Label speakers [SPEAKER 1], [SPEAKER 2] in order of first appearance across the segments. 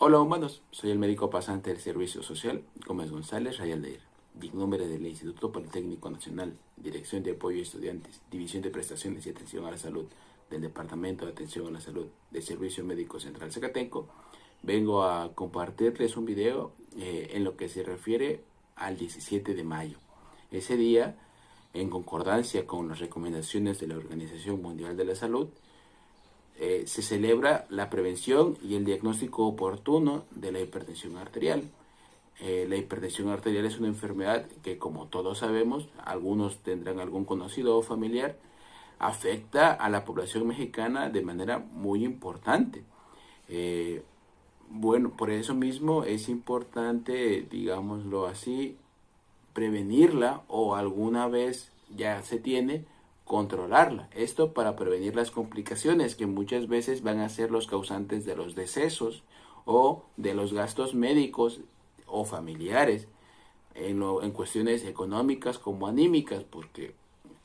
[SPEAKER 1] Hola humanos, soy el médico pasante del Servicio Social, Gómez González Rayaldeir, dignúmero del Instituto Politécnico Nacional, Dirección de Apoyo a Estudiantes, División de Prestaciones y Atención a la Salud del Departamento de Atención a la Salud del Servicio Médico Central Zacatenco. Vengo a compartirles un video en lo que se refiere al 17 de mayo. Ese día, en concordancia con las recomendaciones de la Organización Mundial de la Salud, se celebra la prevención y el diagnóstico oportuno de la hipertensión arterial. La hipertensión arterial es una enfermedad que, como todos sabemos, algunos tendrán algún conocido o familiar, afecta a la población mexicana de manera muy importante. Bueno, por eso mismo es importante, digámoslo así, prevenirla o alguna vez ya se tiene, controlarla. Esto para prevenir las complicaciones que muchas veces van a ser los causantes de los decesos o de los gastos médicos o familiares en cuestiones económicas como anímicas, porque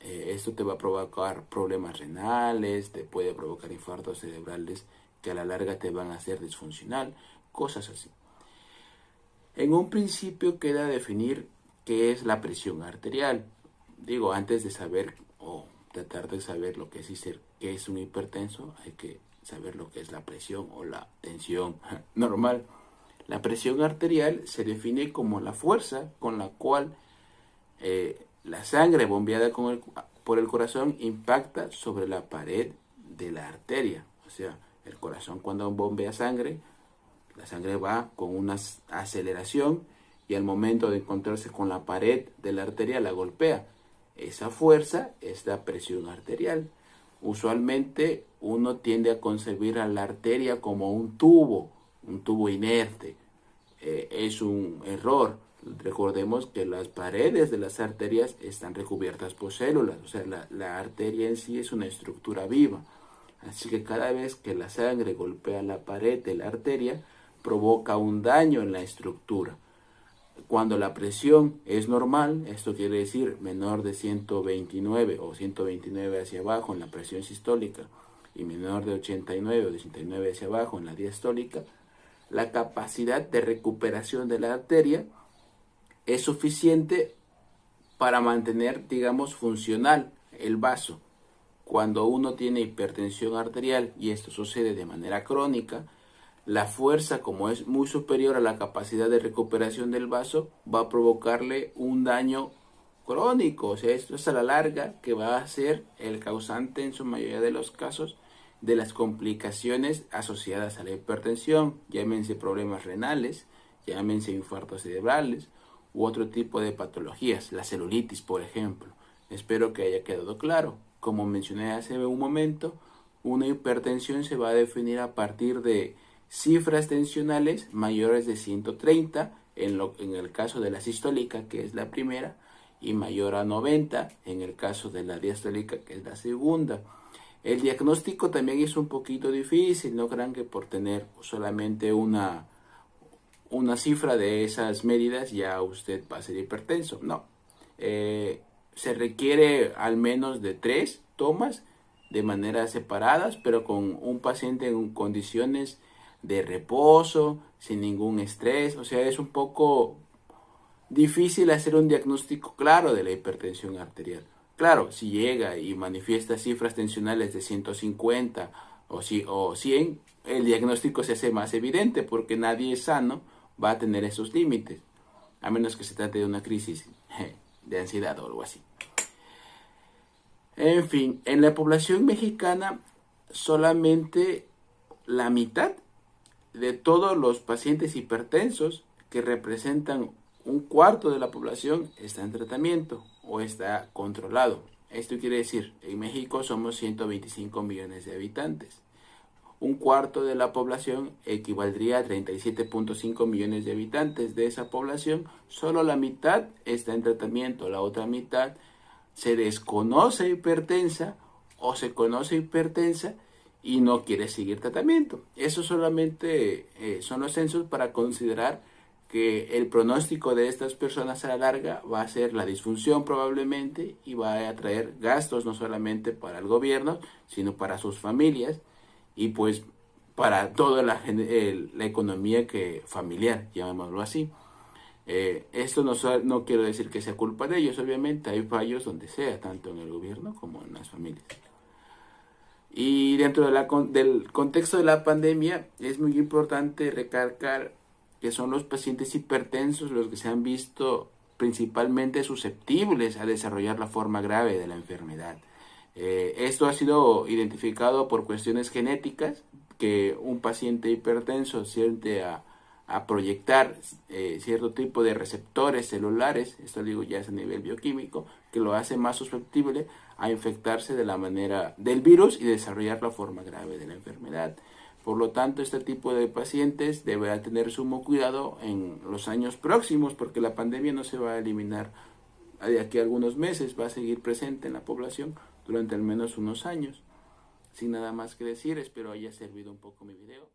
[SPEAKER 1] esto te va a provocar problemas renales, te puede provocar infartos cerebrales que a la larga te van a hacer disfuncional, cosas así. En un principio queda definir qué es la presión arterial. Digo, antes de saber o tratar de saber lo que es qué es un hipertenso, hay que saber lo que es la presión o la tensión normal. La presión arterial se define como la fuerza con la cual la sangre bombeada por el corazón impacta sobre la pared de la arteria. O sea, el corazón cuando bombea sangre, la sangre va con una aceleración y al momento de encontrarse con la pared de la arteria la golpea. Esa fuerza es la presión arterial. Usualmente uno tiende a concebir a la arteria como un tubo inerte. Es un error. Recordemos que las paredes de las arterias están recubiertas por células, o sea, la arteria en sí es una estructura viva. Así que cada vez que la sangre golpea la pared de la arteria, provoca un daño en la estructura. Cuando la presión es normal, esto quiere decir menor de 129 o 129 hacia abajo en la presión sistólica y menor de 89 o 89 hacia abajo en la diastólica, la capacidad de recuperación de la arteria es suficiente para mantener, digamos, funcional el vaso. Cuando uno tiene hipertensión arterial y esto sucede de manera crónica, la fuerza, como es muy superior a la capacidad de recuperación del vaso, va a provocarle un daño crónico. O sea, esto es a la larga que va a ser el causante en su mayoría de los casos de las complicaciones asociadas a la hipertensión, llámense problemas renales, llámense infartos cerebrales u otro tipo de patologías, la celulitis, por ejemplo. Espero que haya quedado claro. Como mencioné hace un momento, una hipertensión se va a definir a partir de cifras tensionales mayores de 130 en el caso de la sistólica, que es la primera, y mayor a 90 en el caso de la diastólica, que es la segunda. El diagnóstico también es un poquito difícil, no crean que por tener solamente una cifra de esas medidas ya usted va a ser hipertenso. No, se requiere al menos de 3 tomas de manera separadas, pero con un paciente en condiciones de reposo, sin ningún estrés. O sea, es un poco difícil hacer un diagnóstico claro de la hipertensión arterial. Claro, si llega y manifiesta cifras tensionales de 150 o 100, el diagnóstico se hace más evidente porque nadie sano va a tener esos límites, a menos que se trate de una crisis de ansiedad o algo así. En fin, en la población mexicana solamente la mitad de todos los pacientes hipertensos, que representan un cuarto de la población, está en tratamiento o está controlado. Esto quiere decir, en México somos 125 millones de habitantes. Un cuarto de la población equivaldría a 37.5 millones de habitantes. De esa población, solo la mitad está en tratamiento. La otra mitad se desconoce hipertensa o se conoce hipertensa y no quiere seguir tratamiento. Eso solamente son los censos para considerar que el pronóstico de estas personas a la larga va a ser la disfunción probablemente y va a traer gastos no solamente para el gobierno, sino para sus familias y pues para toda la economía familiar, llamémoslo así. Esto no quiero decir que sea culpa de ellos, obviamente hay fallos donde sea, tanto en el gobierno como en las familias. Y dentro del contexto de la pandemia es muy importante recalcar que son los pacientes hipertensos los que se han visto principalmente susceptibles a desarrollar la forma grave de la enfermedad. Esto ha sido identificado por cuestiones genéticas, que un paciente hipertenso siente a proyectar cierto tipo de receptores celulares, esto digo ya es a nivel bioquímico, que lo hace más susceptible a infectarse de la manera del virus y desarrollar la forma grave de la enfermedad. Por lo tanto, este tipo de pacientes deberá tener sumo cuidado en los años próximos, porque la pandemia no se va a eliminar de aquí a algunos meses, va a seguir presente en la población durante al menos unos años. Sin nada más que decir, espero haya servido un poco mi video.